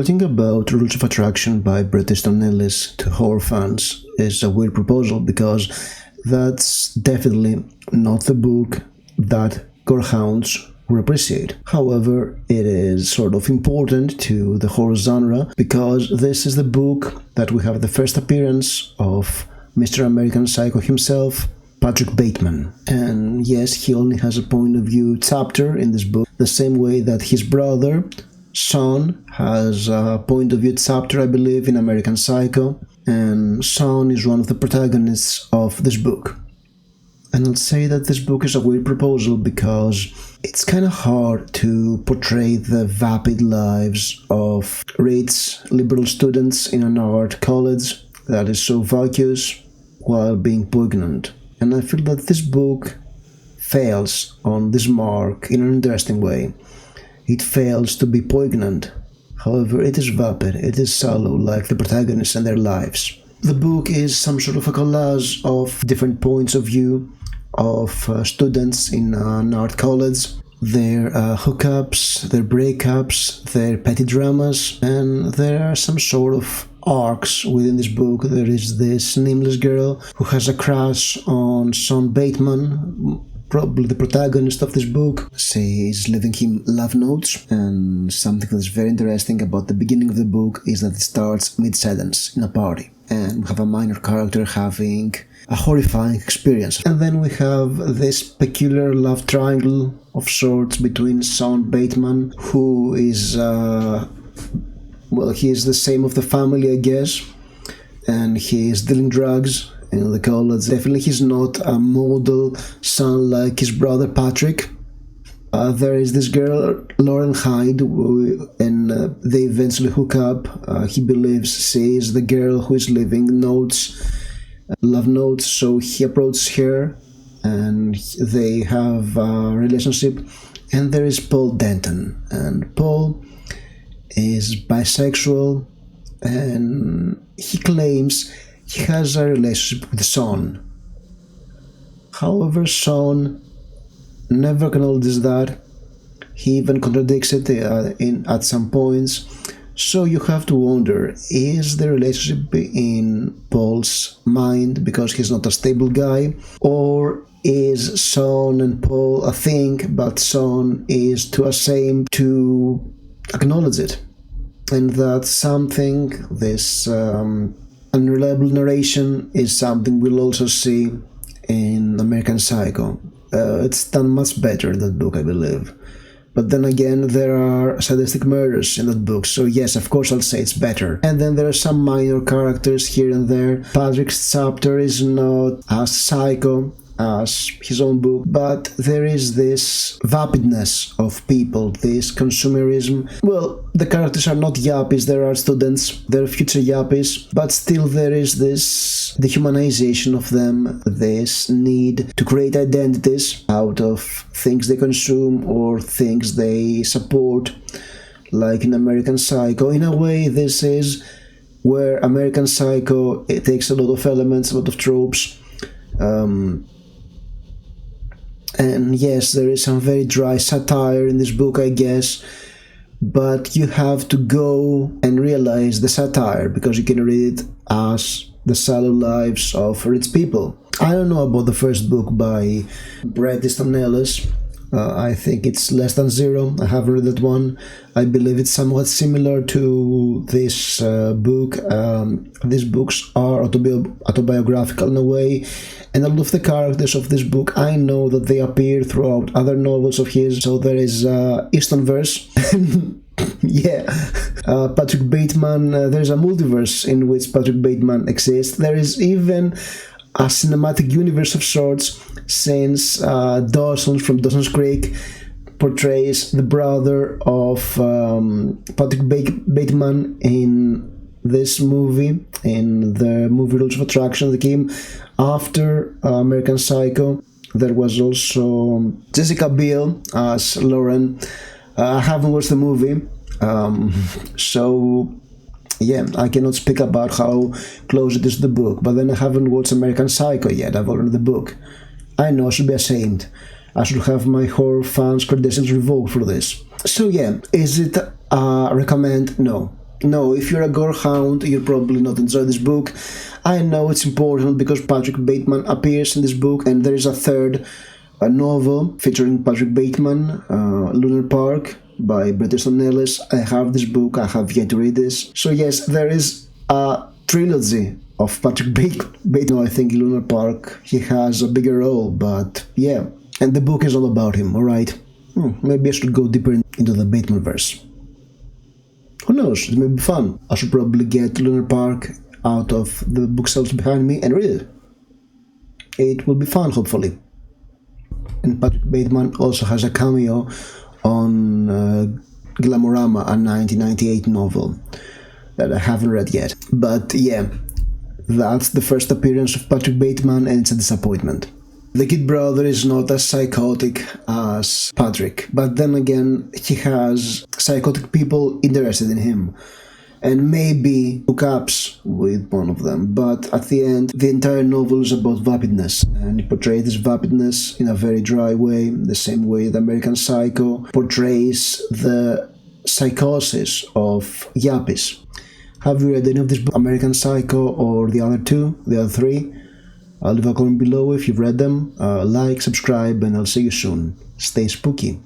Talking about Rules of Attraction by Bret Easton Ellis to horror fans is a weird proposal because that's definitely not the book that gorehounds will appreciate. However, it is sort of important to the horror genre because this is the book that we have the first appearance of Mr. American Psycho himself, Patrick Bateman. And yes, he only has a point of view chapter in this book, the same way that his brother, Sean, has a point of view chapter, I believe, in American Psycho, and Sean is one of the protagonists of this book. And I'll say that this book is a weird proposal because it's kind of hard to portray the vapid lives of rich liberal students in an art college that is so vacuous while being poignant. And I feel that this book fails on this mark in an interesting way. It fails to be poignant. However, it is vapid, it is shallow, like the protagonists and their lives. The book is some sort of a collage of different points of view of students in an art college, their hookups, their breakups, their petty dramas, and there are some sort of arcs within this book. There is this nameless girl who has a crush on Sean Bateman, probably the protagonist of this book. She is leaving him love notes, and something that's very interesting about the beginning of the book is that it starts mid-sentence in a party, and we have a minor character having a horrifying experience. And then we have this peculiar love triangle of sorts between Sean Bateman, who is, he is the same of the family, I guess, and he is dealing drugs in the college. Definitely he's not a model son like his brother Patrick. There is this girl, Lauren Hyde, and they eventually hook up. He believes she is the girl who is leaving love notes, so he approaches her and they have a relationship. And there is Paul Denton, and Paul is bisexual, and he claims he has a relationship with Sean. However, Sean never acknowledges that. He even contradicts it at some points. So you have to wonder, is the relationship in Paul's mind because he's not a stable guy? Or is Sean and Paul a thing, but Sean is too ashamed to acknowledge it? And that's something, this unreliable narration is something we'll also see in American Psycho. It's done much better in that book, I believe. But then again, there are sadistic murders in that book, so yes, of course I'll say it's better. And then there are some minor characters here and there. Patrick's chapter is not as psycho as his own book, but there is this vapidness of people, this consumerism. Well, the characters are not yuppies, there are students, they're future yuppies, but still there is this dehumanization of them, this need to create identities out of things they consume or things they support, like in American Psycho. In a way, this is where American Psycho, it takes a lot of elements, a lot of tropes, and yes, there is some very dry satire in this book, I guess, but you have to go and realize the satire because you can read it as the shallow lives of rich people. I don't know about the first book by Bret Easton Ellis. I think it's less than zero. I haven't read that one. I believe it's somewhat similar to this book. These books are autobiographical in a way, and a lot of the characters of this book, I know that they appear throughout other novels of his. So there is Eastonverse. Yeah, Patrick Bateman, there's a multiverse in which Patrick Bateman exists. There is even a cinematic universe of sorts, since Dawson from Dawson's Creek portrays the brother of Patrick Bateman in this movie, in the movie Rules of Attraction that came after American Psycho. There was also Jessica Biel as Lauren. I haven't watched the movie, so yeah, I cannot speak about how close it is to the book, but then I haven't watched American Psycho yet. I've already read the book. I know, I should be ashamed. I should have my horror fans' credentials revoked for this. So yeah, is it a recommend? No. No, if you're a gore hound, you'll probably not enjoy this book. I know it's important because Patrick Bateman appears in this book, and there is a third novel featuring Patrick Bateman, Lunar Park, by Bret Easton Ellis. I have this book, I have yet to read this. So yes, there is a trilogy of Patrick Bateman. I think in Lunar Park he has a bigger role, but yeah. And the book is all about him, alright? Maybe I should go deeper into the Bateman verse. Who knows, it may be fun. I should probably get Lunar Park out of the bookshelves behind me and read it. It will be fun, hopefully. And Patrick Bateman also has a cameo on Glamorama, a 1998 novel that I haven't read yet. But yeah, that's the first appearance of Patrick Bateman, and it's a disappointment. The kid brother is not as psychotic as Patrick, but then again, he has psychotic people interested in him, and maybe hookups with one of them, but at the end, the entire novel is about vapidness, and he portrays this vapidness in a very dry way, the same way that American Psycho portrays the psychosis of yuppies. Have you read any of this book, American Psycho, or the other three? I'll leave a comment below if you've read them. Like, subscribe, and I'll see you soon. Stay spooky.